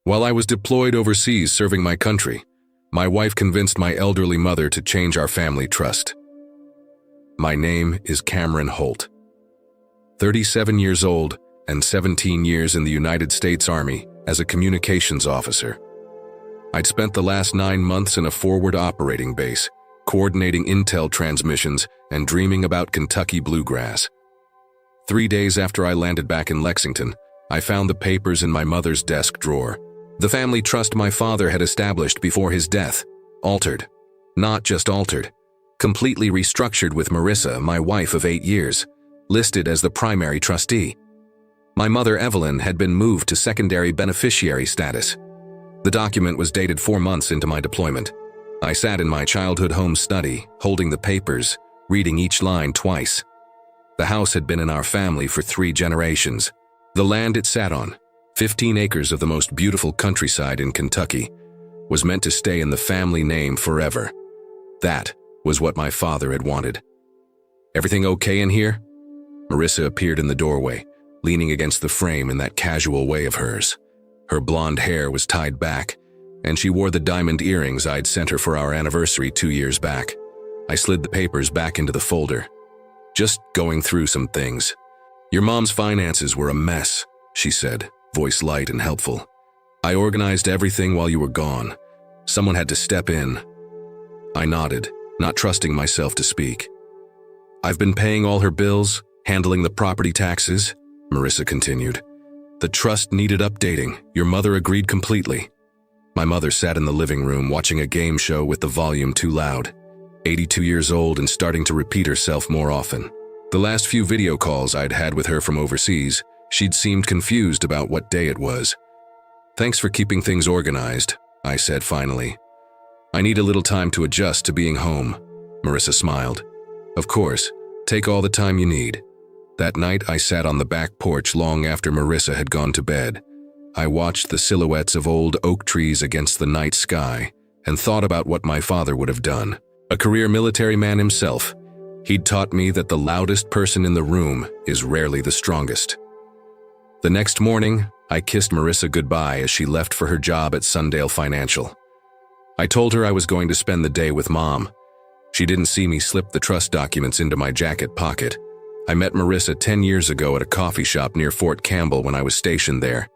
While I was deployed overseas serving my country, my wife convinced my elderly mother to change our family trust. My name is Cameron Holt. 37 years old and 17 years in the United States Army as a communications officer. I'd spent the last 9 months in a forward operating base, coordinating intel transmissions and dreaming about Kentucky bluegrass. 3 days after I landed back in Lexington, I found the papers in my mother's desk drawer. The family trust my father had established before his death, altered. Not just altered, completely restructured with Marissa, my wife of 8 years, listed as the primary trustee. My mother, Evelyn, had been moved to secondary beneficiary status. The document was dated 4 months into my deployment. I sat in my childhood home study, holding the papers, reading each line twice. The house had been in our family for 3 generations. The land it sat on, 15 acres of the most beautiful countryside in Kentucky, was meant to stay in the family name forever. That was what my father had wanted. "Everything okay in here?" Marissa appeared in the doorway, leaning against the frame in that casual way of hers. Her blonde hair was tied back, and she wore the diamond earrings I'd sent her for our anniversary 2 years back. I slid the papers back into the folder. "Just going through some things. Your mom's finances were a mess," she said, voice light and helpful. "I organized everything while you were gone. Someone had to step in." I nodded, not trusting myself to speak. "I've been paying all her bills, handling the property taxes," Marissa continued. "The trust needed updating. Your mother agreed completely." My mother sat in the living room watching a game show with the volume too loud. 82 years old and starting to repeat herself more often. The last few video calls I'd had with her from overseas, she'd seemed confused about what day it was. "Thanks for keeping things organized," I said finally. "I need a little time to adjust to being home," Marissa smiled. "Of course, take all the time you need." That night I sat on the back porch long after Marissa had gone to bed. I watched the silhouettes of old oak trees against the night sky and thought about what my father would have done. A career military man himself, he'd taught me that the loudest person in the room is rarely the strongest. The next morning, I kissed Marissa goodbye as she left for her job at Sundale Financial. I told her I was going to spend the day with Mom. She didn't see me slip the trust documents into my jacket pocket. I met Marissa 10 years ago at a coffee shop near Fort Campbell when I was stationed there.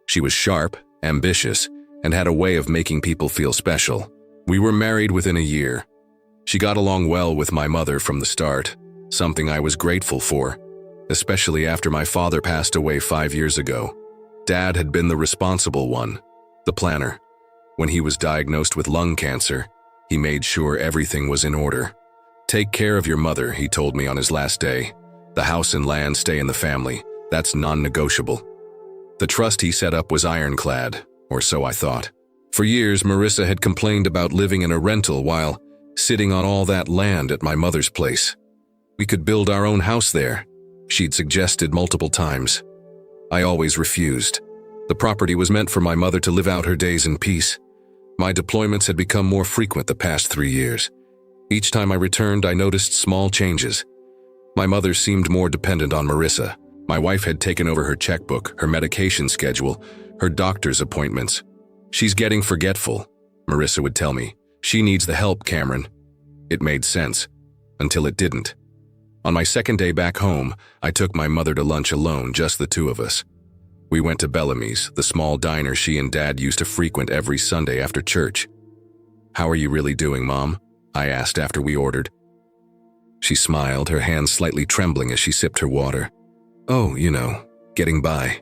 She was sharp, ambitious, and had a way of making people feel special. We were married within a year. She got along well with my mother from the start, something I was grateful for, especially after my father passed away 5 years ago. Dad had been the responsible one, the planner. When he was diagnosed with lung cancer, he made sure everything was in order. "Take care of your mother," he told me on his last day. "The house and land stay in the family. That's non-negotiable." The trust he set up was ironclad, or so I thought. For years, Marissa had complained about living in a rental while sitting on all that land at my mother's place. We could build our own house there, she'd suggested multiple times. I always refused. The property was meant for my mother to live out her days in peace. My deployments had become more frequent the past 3 years. Each time I returned, I noticed small changes. My mother seemed more dependent on Marissa. My wife had taken over her checkbook, her medication schedule, her doctor's appointments. "She's getting forgetful," Marissa would tell me. "She needs the help, Cameron." It made sense, until it didn't. On my second day back home, I took my mother to lunch alone, just the 2 of us. We went to Bellamy's, the small diner she and Dad used to frequent every Sunday after church. "How are you really doing, Mom?" I asked after we ordered. She smiled, her hands slightly trembling as she sipped her water. "Oh, getting by.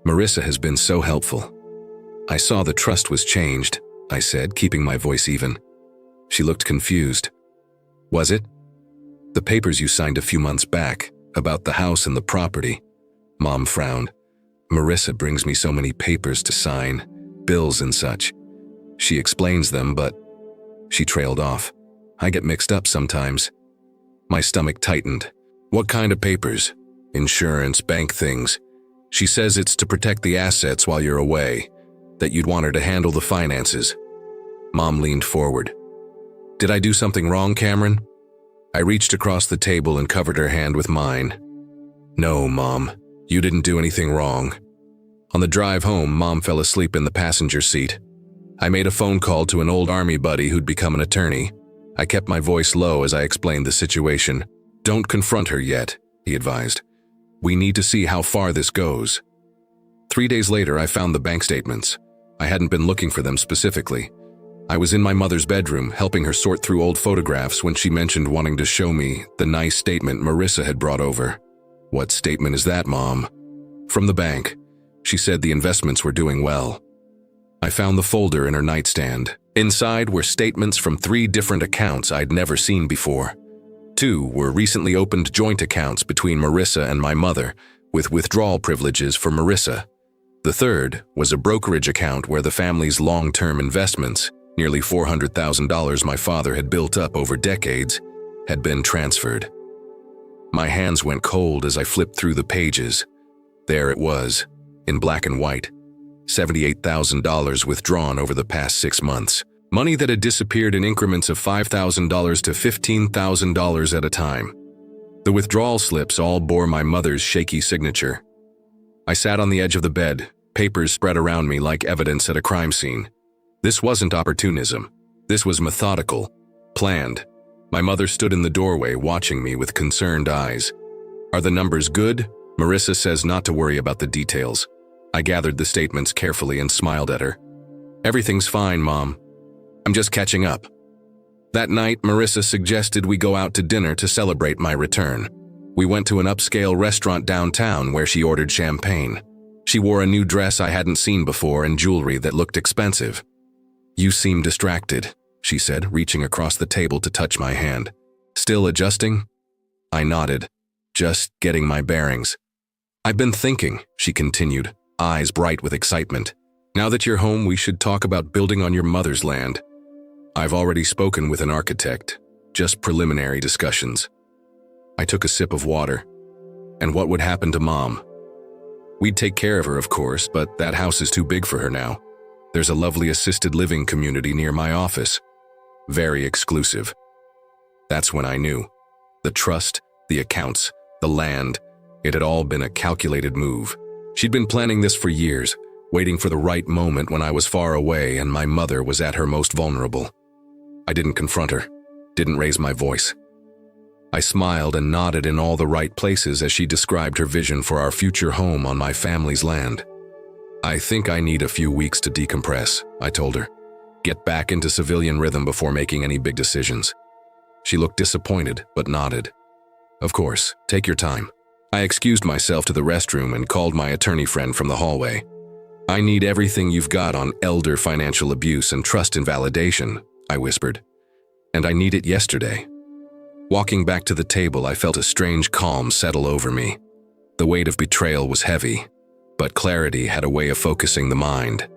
Marissa has been so helpful." "I saw the trust was changed," I said, keeping my voice even. She looked confused. "Was it?" "The papers you signed a few months back, about the house and the property." Mom frowned. "Marissa brings me so many papers to sign, bills and such. She explains them, but..." She trailed off. "I get mixed up sometimes." My stomach tightened. "What kind of papers?" "Insurance, bank things. She says it's to protect the assets while you're away, that you'd want her to handle the finances." Mom leaned forward. "Did I do something wrong, Cameron?" I reached across the table and covered her hand with mine. "No, Mom, you didn't do anything wrong." On the drive home, Mom fell asleep in the passenger seat. I made a phone call to an old army buddy who'd become an attorney. I kept my voice low as I explained the situation. "Don't confront her yet," he advised. "We need to see how far this goes." 3 days later, I found the bank statements. I hadn't been looking for them specifically. I was in my mother's bedroom, helping her sort through old photographs when she mentioned wanting to show me the nice statement Marissa had brought over. "What statement is that, Mom?" "From the bank. She said the investments were doing well." I found the folder in her nightstand. Inside were statements from 3 different accounts I'd never seen before. 2 were recently opened joint accounts between Marissa and my mother, with withdrawal privileges for Marissa. The 3rd was a brokerage account where the family's long-term investments, nearly $400,000 my father had built up over decades, had been transferred. My hands went cold as I flipped through the pages. There it was, in black and white. $78,000 withdrawn over the past 6 months. Money that had disappeared in increments of $5,000 to $15,000 at a time. The withdrawal slips all bore my mother's shaky signature. I sat on the edge of the bed, papers spread around me like evidence at a crime scene. This wasn't opportunism. This was methodical, planned. My mother stood in the doorway watching me with concerned eyes. "Are the numbers good?" Marissa says not to worry about the details. I gathered the statements carefully and smiled at her. "Everything's fine, Mom. I'm just catching up." That night, Marissa suggested we go out to dinner to celebrate my return. We went to an upscale restaurant downtown where she ordered champagne. She wore a new dress I hadn't seen before and jewelry that looked expensive. "You seem distracted," she said, reaching across the table to touch my hand. "Still adjusting?" I nodded, just getting my bearings. "I've been thinking," she continued, eyes bright with excitement. "Now that you're home, we should talk about building on your mother's land. I've already spoken with an architect, just preliminary discussions." I took a sip of water. "And what would happen to Mom?" "We'd take care of her, of course, but that house is too big for her now. There's a lovely assisted living community near my office. Very exclusive." That's when I knew. The trust, the accounts, the land, it had all been a calculated move. She'd been planning this for years, waiting for the right moment when I was far away and my mother was at her most vulnerable. I didn't confront her, didn't raise my voice. I smiled and nodded in all the right places as she described her vision for our future home on my family's land. "I think I need a few weeks to decompress," I told her. "Get back into civilian rhythm before making any big decisions." She looked disappointed, but nodded. "Of course, take your time." I excused myself to the restroom and called my attorney friend from the hallway. "I need everything you've got on elder financial abuse and trust invalidation," I whispered. "And I need it yesterday." Walking back to the table, I felt a strange calm settle over me. The weight of betrayal was heavy, but clarity had a way of focusing the mind.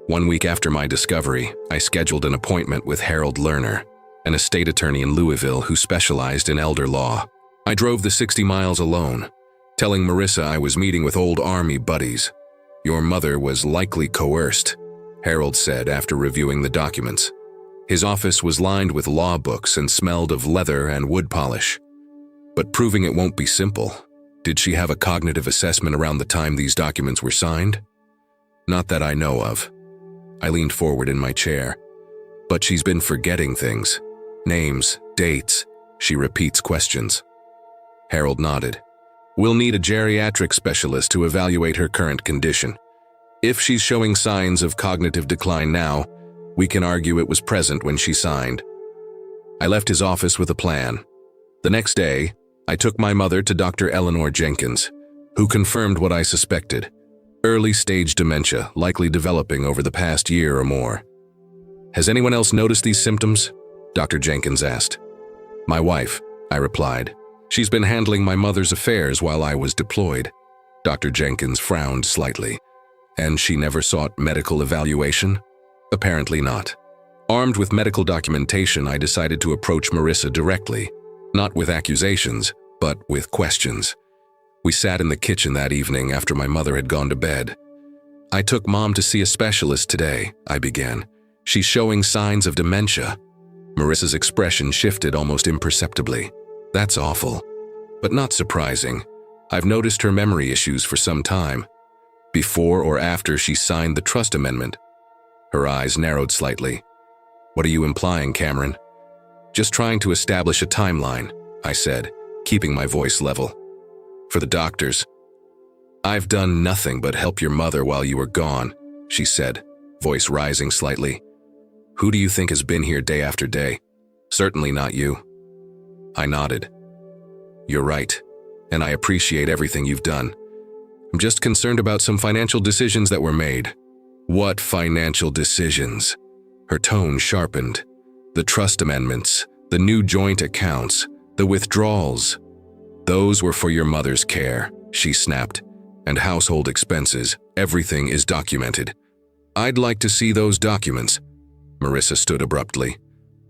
1 week after my discovery, I scheduled an appointment with Harold Lerner, an estate attorney in Louisville who specialized in elder law. I drove the 60 miles alone, telling Marissa I was meeting with old army buddies. "Your mother was likely coerced," Harold said after reviewing the documents. His office was lined with law books and smelled of leather and wood polish. "But proving it won't be simple. Did she have a cognitive assessment around the time these documents were signed?" "Not that I know of." I leaned forward in my chair. "But she's been forgetting things. Names, dates." She repeats questions. Harold nodded. "We'll need a geriatric specialist to evaluate her current condition. If she's showing signs of cognitive decline now, we can argue it was present when she signed." I left his office with a plan. The next day, I took my mother to Dr. Eleanor Jenkins, who confirmed what I suspected: early-stage dementia, likely developing over the past year or more. "Has anyone else noticed these symptoms?" Dr. Jenkins asked. "My wife," I replied. "She's been handling my mother's affairs while I was deployed." Dr. Jenkins frowned slightly. "And she never sought medical evaluation?" "Apparently not." Armed with medical documentation, I decided to approach Marissa directly, not with accusations, but with questions. We sat in the kitchen that evening after my mother had gone to bed. "I took Mom to see a specialist today," I began. "She's showing signs of dementia." Marissa's expression shifted almost imperceptibly. "That's awful, but not surprising. I've noticed her memory issues for some time." Before or after she signed the trust amendment? Her eyes narrowed slightly. What are you implying, Cameron? Just trying to establish a timeline, I said, keeping my voice level. For the doctors. I've done nothing but help your mother while you were gone, she said, voice rising slightly. Who do you think has been here day after day? Certainly not you. I nodded. You're right, and I appreciate everything you've done. I'm just concerned about some financial decisions that were made. What financial decisions? Her tone sharpened. The trust amendments, the new joint accounts, the withdrawals. Those were for your mother's care, she snapped. And household expenses, everything is documented. I'd like to see those documents. Marissa stood abruptly.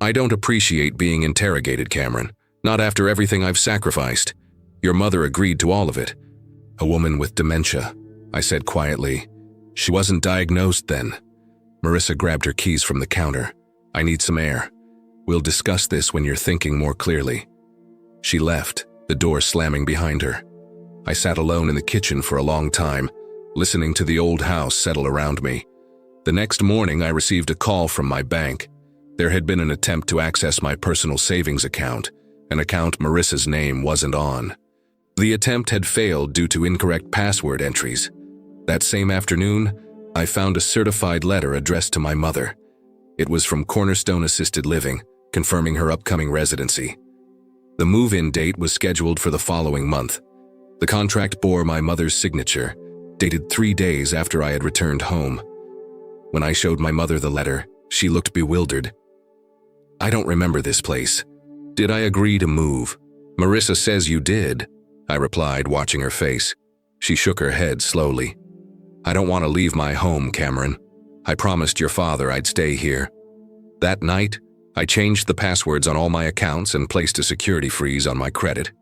I don't appreciate being interrogated, Cameron. Not after everything I've sacrificed. Your mother agreed to all of it. A woman with dementia, I said quietly. She wasn't diagnosed then. Marissa grabbed her keys from the counter. I need some air. We'll discuss this when you're thinking more clearly. She left, the door slamming behind her. I sat alone in the kitchen for a long time, listening to the old house settle around me. The next morning, I received a call from my bank. There had been an attempt to access my personal savings account, an account Marissa's name wasn't on. The attempt had failed due to incorrect password entries. That same afternoon, I found a certified letter addressed to my mother. It was from Cornerstone Assisted Living, confirming her upcoming residency. The move-in date was scheduled for the following month. The contract bore my mother's signature, dated 3 days after I had returned home. When I showed my mother the letter, she looked bewildered. I don't remember this place. Did I agree to move? Marissa says you did, I replied, watching her face. She shook her head slowly. I don't want to leave my home, Cameron. I promised your father I'd stay here. That night, I changed the passwords on all my accounts and placed a security freeze on my credit.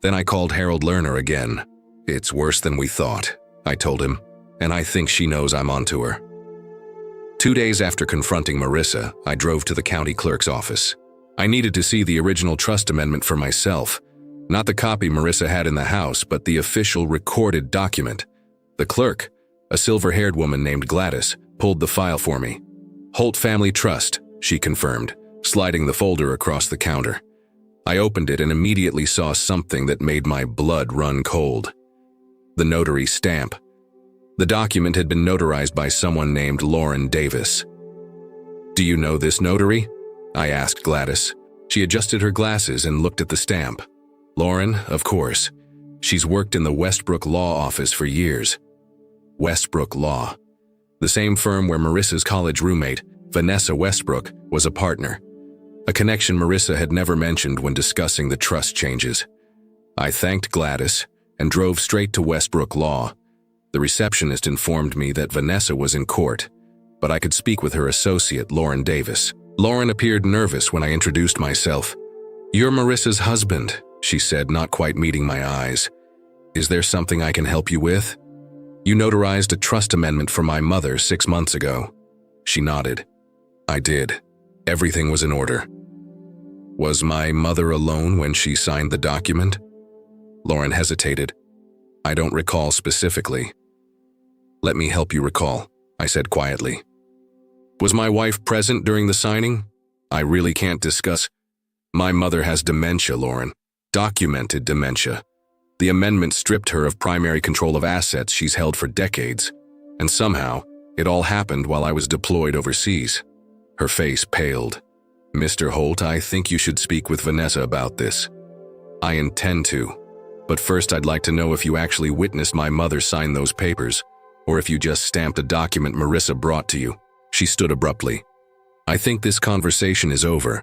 Then I called Harold Lerner again. It's worse than we thought, I told him, and I think she knows I'm onto her. 2 days after confronting Marissa, I drove to the county clerk's office. I needed to see the original trust amendment for myself, not the copy Marissa had in the house, but the official recorded document. The clerk, a silver-haired woman named Gladys, pulled the file for me. Holt Family Trust, she confirmed, sliding the folder across the counter. I opened it and immediately saw something that made my blood run cold. The notary stamp. The document had been notarized by someone named Lauren Davis. Do you know this notary? I asked Gladys. She adjusted her glasses and looked at the stamp. Lauren, of course. She's worked in the Westbrook Law Office for years. Westbrook Law. The same firm where Marissa's college roommate, Vanessa Westbrook, was a partner. A connection Marissa had never mentioned when discussing the trust changes. I thanked Gladys and drove straight to Westbrook Law. The receptionist informed me that Vanessa was in court, but I could speak with her associate, Lauren Davis. Lauren appeared nervous when I introduced myself. You're Marissa's husband, she said, not quite meeting my eyes. Is there something I can help you with? You notarized a trust amendment for my mother 6 months ago. She nodded. I did. Everything was in order. Was my mother alone when she signed the document? Lauren hesitated. I don't recall specifically. Let me help you recall, I said quietly. Was my wife present during the signing? I really can't discuss. My mother has dementia, Lauren. Documented dementia. The amendment stripped her of primary control of assets she's held for decades, and somehow, it all happened while I was deployed overseas. Her face paled. Mr. Holt, I think you should speak with Vanessa about this. I intend to, but first I'd like to know if you actually witnessed my mother sign those papers, or if you just stamped a document Marissa brought to you. She stood abruptly. I think this conversation is over.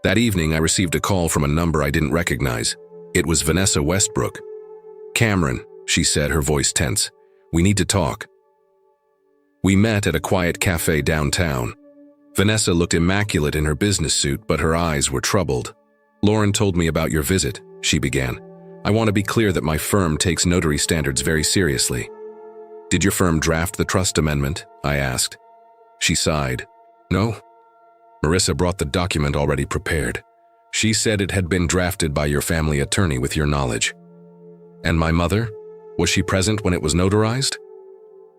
That evening, I received a call from a number I didn't recognize. It was Vanessa Westbrook. Cameron, she said, her voice tense. We need to talk. We met at a quiet cafe downtown. Vanessa looked immaculate in her business suit, but her eyes were troubled. Lauren told me about your visit, she began. I want to be clear that my firm takes notary standards very seriously. Did your firm draft the trust amendment? I asked. She sighed. No. Marissa brought the document already prepared. She said it had been drafted by your family attorney with your knowledge. And my mother? Was she present when it was notarized?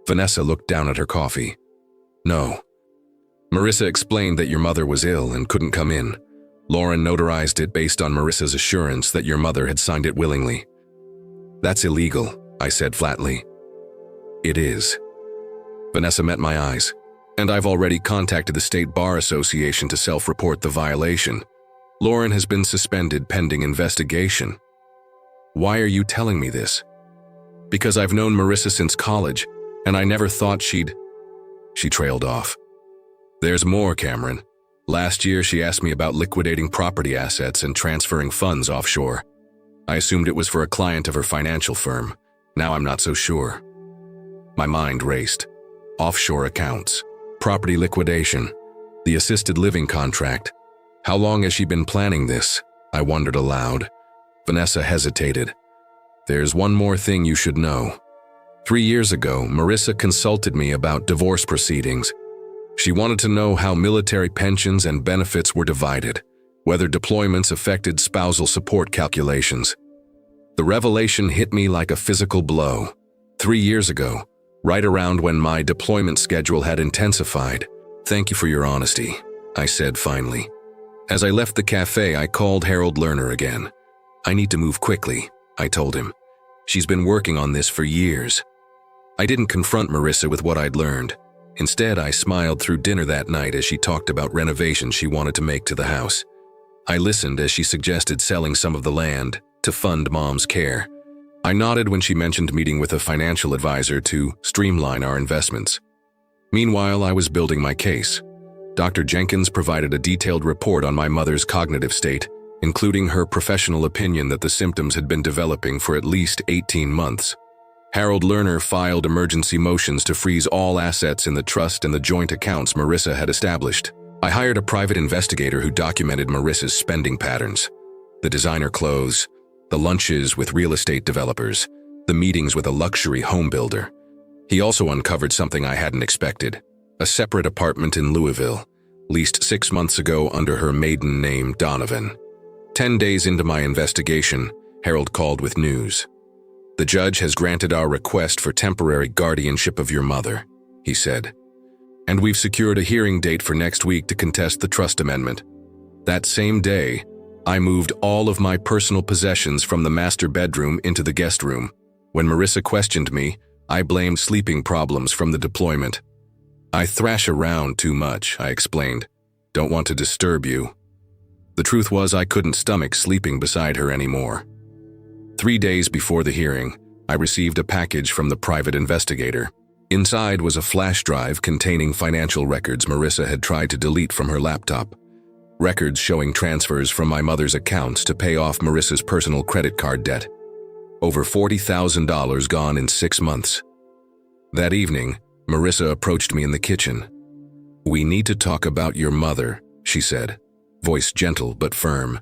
Vanessa looked down at her coffee. No. Marissa explained that your mother was ill and couldn't come in. Lauren notarized it based on Marissa's assurance that your mother had signed it willingly. That's illegal, I said flatly. It is. Vanessa met my eyes. And I've already contacted the State Bar Association to self-report the violation. Lauren has been suspended pending investigation. Why are you telling me this? Because I've known Marissa since college, and I never thought she'd... She trailed off. There's more, Cameron. Last year, she asked me about liquidating property assets and transferring funds offshore. I assumed it was for a client of her financial firm. Now I'm not so sure. My mind raced. Offshore accounts, property liquidation, the assisted living contract. How long has she been planning this? I wondered aloud. Vanessa hesitated. There's one more thing you should know. 3 years ago, Marissa consulted me about divorce proceedings. She wanted to know how military pensions and benefits were divided, whether deployments affected spousal support calculations. The revelation hit me like a physical blow. 3 years ago, right around when my deployment schedule had intensified. Thank you for your honesty, I said finally. As I left the cafe, I called Harold Lerner again. I need to move quickly, I told him. She's been working on this for years. I didn't confront Marissa with what I'd learned. Instead, I smiled through dinner that night as she talked about renovations she wanted to make to the house. I listened as she suggested selling some of the land to fund Mom's care. I nodded when she mentioned meeting with a financial advisor to streamline our investments. Meanwhile, I was building my case. Dr. Jenkins provided a detailed report on my mother's cognitive state, including her professional opinion that the symptoms had been developing for at least 18 months. Harold Lerner filed emergency motions to freeze all assets in the trust and the joint accounts Marissa had established. I hired a private investigator who documented Marissa's spending patterns. The designer clothes, the lunches with real estate developers, the meetings with a luxury home builder. He also uncovered something I hadn't expected: a separate apartment in Louisville, leased 6 months ago under her maiden name, Donovan. 10 days into my investigation, Harold called with news. The judge has granted our request for temporary guardianship of your mother, he said. And we've secured a hearing date for next week to contest the trust amendment. That same day, I moved all of my personal possessions from the master bedroom into the guest room. When Marissa questioned me, I blamed sleeping problems from the deployment. I thrash around too much, I explained. Don't want to disturb you. The truth was I couldn't stomach sleeping beside her anymore. 3 days before the hearing, I received a package from the private investigator. Inside was a flash drive containing financial records Marissa had tried to delete from her laptop. Records showing transfers from my mother's accounts to pay off Marissa's personal credit card debt. Over $40,000 gone in 6 months. That evening, Marissa approached me in the kitchen. We need to talk about your mother, she said, voice gentle but firm.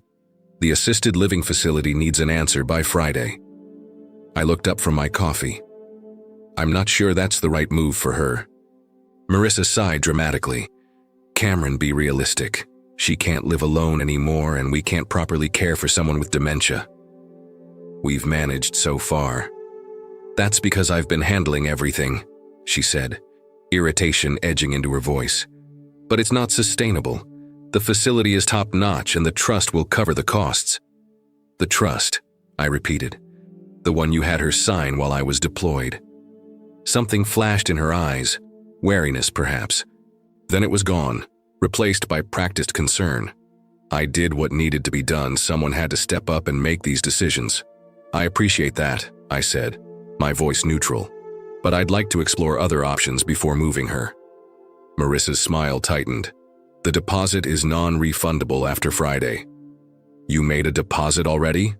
The assisted living facility needs an answer by Friday. I looked up from my coffee. I'm not sure that's the right move for her. Marissa sighed dramatically. Cameron, be realistic. She can't live alone anymore, and we can't properly care for someone with dementia. We've managed so far. That's because I've been handling everything, she said, irritation edging into her voice. But it's not sustainable. The facility is top-notch, and the trust will cover the costs. The trust, I repeated. The one you had her sign while I was deployed. Something flashed in her eyes, wariness perhaps. Then it was gone, replaced by practiced concern. I did what needed to be done. Someone had to step up and make these decisions. I appreciate that, I said, my voice neutral. But I'd like to explore other options before moving her. Marissa's smile tightened. The deposit is non-refundable after Friday. You made a deposit already?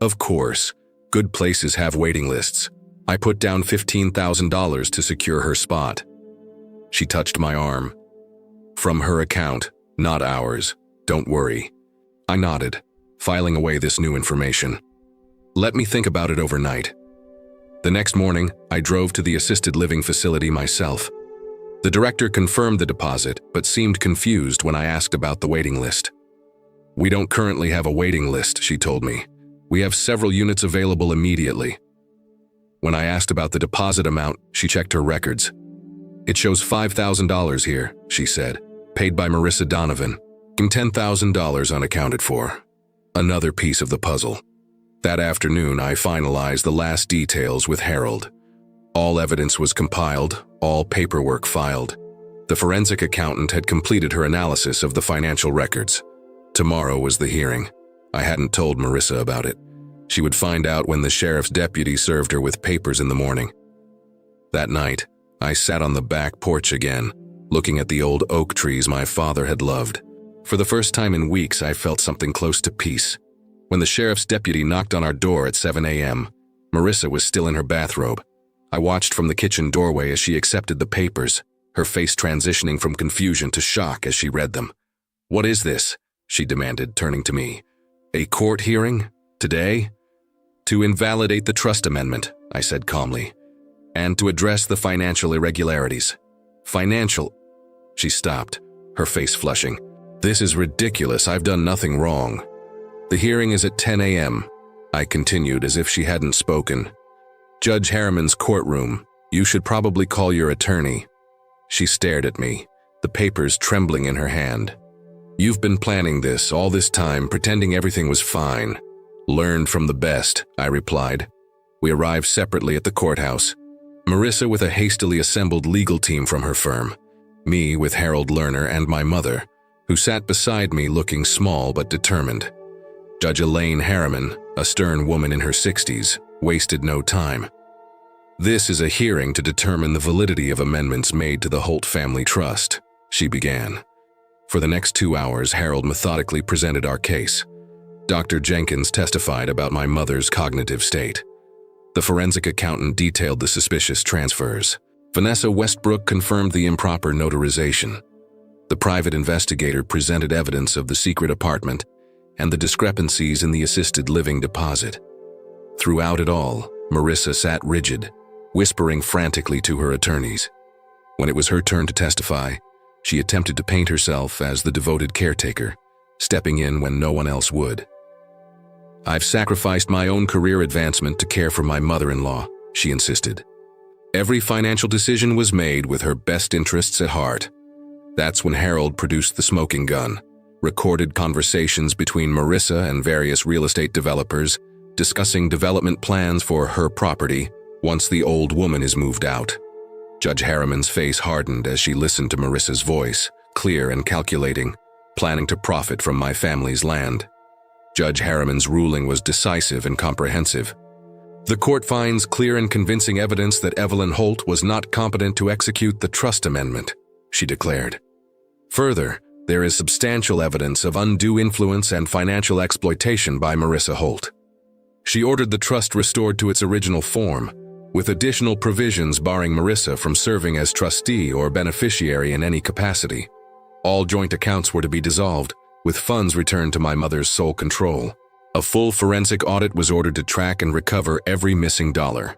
Of course. Good places have waiting lists. I put down $15,000 to secure her spot. She touched my arm. From her account, not ours. Don't worry. I nodded, filing away this new information. Let me think about it overnight. The next morning, I drove to the assisted living facility myself. The director confirmed the deposit, but seemed confused when I asked about the waiting list. We don't currently have a waiting list, she told me. We have several units available immediately. When I asked about the deposit amount, she checked her records. "It shows $5,000 here," she said, "paid by Marissa Donovan, and $10,000 unaccounted for." Another piece of the puzzle. That afternoon, I finalized the last details with Harold. All evidence was compiled, all paperwork filed. The forensic accountant had completed her analysis of the financial records. Tomorrow was the hearing. I hadn't told Marissa about it. She would find out when the sheriff's deputy served her with papers in the morning. That night, I sat on the back porch again, looking at the old oak trees my father had loved. For the first time in weeks, I felt something close to peace. When the sheriff's deputy knocked on our door at 7 a.m., Marissa was still in her bathrobe. I watched from the kitchen doorway as she accepted the papers, her face transitioning from confusion to shock as she read them. "What is this?" she demanded, turning to me. "A court hearing? Today?" "To invalidate the trust amendment," I said calmly, "and to address the financial irregularities." "Financial?" She stopped, her face flushing. "This is ridiculous. I've done nothing wrong." "The hearing is at 10 a.m., I continued as if she hadn't spoken. "Judge Harriman's courtroom. You should probably call your attorney." She stared at me, the papers trembling in her hand. "You've been planning this all this time, pretending everything was fine." "Learned from the best," I replied. We arrived separately at the courthouse. Marissa with a hastily assembled legal team from her firm. Me with Harold Lerner and my mother, who sat beside me looking small but determined. Judge Elaine Harriman, a stern woman in her 60s, wasted no time. "This is a hearing to determine the validity of amendments made to the Holt family trust," she began. For the next 2 hours, Harold methodically presented our case. Dr. Jenkins testified about my mother's cognitive state. The forensic accountant detailed the suspicious transfers. Vanessa Westbrook confirmed the improper notarization. The private investigator presented evidence of the secret apartment and the discrepancies in the assisted living deposit. Throughout it all, Marissa sat rigid, whispering frantically to her attorneys. When it was her turn to testify, she attempted to paint herself as the devoted caretaker, stepping in when no one else would. "I've sacrificed my own career advancement to care for my mother-in-law," she insisted. "Every financial decision was made with her best interests at heart." That's when Harold produced the smoking gun, recorded conversations between Marissa and various real estate developers discussing development plans for her property once the old woman is moved out. Judge Harriman's face hardened as she listened to Marissa's voice, clear and calculating, planning to profit from my family's land. Judge Harriman's ruling was decisive and comprehensive. "The court finds clear and convincing evidence that Evelyn Holt was not competent to execute the trust amendment," she declared. "Further, there is substantial evidence of undue influence and financial exploitation by Marissa Holt." She ordered the trust restored to its original form, with additional provisions barring Marissa from serving as trustee or beneficiary in any capacity. All joint accounts were to be dissolved, with funds returned to my mother's sole control. A full forensic audit was ordered to track and recover every missing dollar.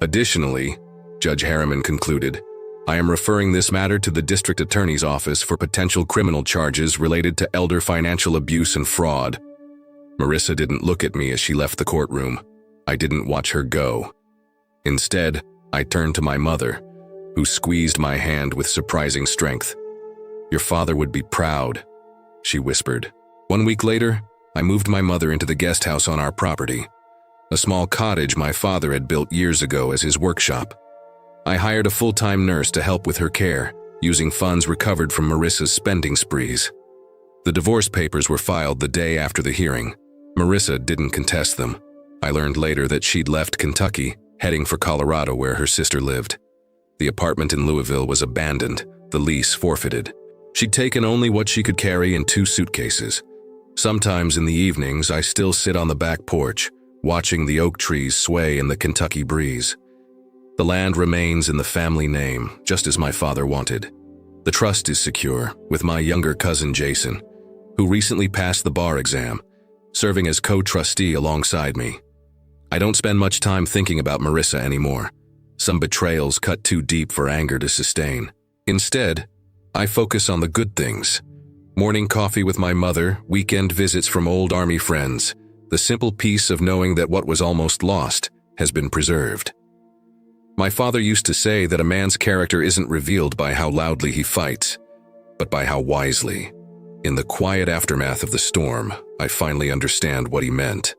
Additionally, Judge Harriman concluded, "I am referring this matter to the district attorney's office for potential criminal charges related to elder financial abuse and fraud." Marissa didn't look at me as she left the courtroom. I didn't watch her go. Instead, I turned to my mother, who squeezed my hand with surprising strength. "Your father would be proud," she whispered. 1 week later, I moved my mother into the guest house on our property, a small cottage my father had built years ago as his workshop. I hired a full-time nurse to help with her care, using funds recovered from Marissa's spending sprees. The divorce papers were filed the day after the hearing. Marissa didn't contest them. I learned later that she'd left Kentucky, heading for Colorado where her sister lived. The apartment in Louisville was abandoned, the lease forfeited. She'd taken only what she could carry in 2 suitcases. Sometimes in the evenings, I still sit on the back porch, watching the oak trees sway in the Kentucky breeze. The land remains in the family name, just as my father wanted. The trust is secure, with my younger cousin Jason, who recently passed the bar exam, serving as co-trustee alongside me. I don't spend much time thinking about Marissa anymore. Some betrayals cut too deep for anger to sustain. Instead, I focus on the good things. Morning coffee with my mother, weekend visits from old Army friends, the simple peace of knowing that what was almost lost has been preserved. My father used to say that a man's character isn't revealed by how loudly he fights, but by how wisely. In the quiet aftermath of the storm, I finally understand what he meant.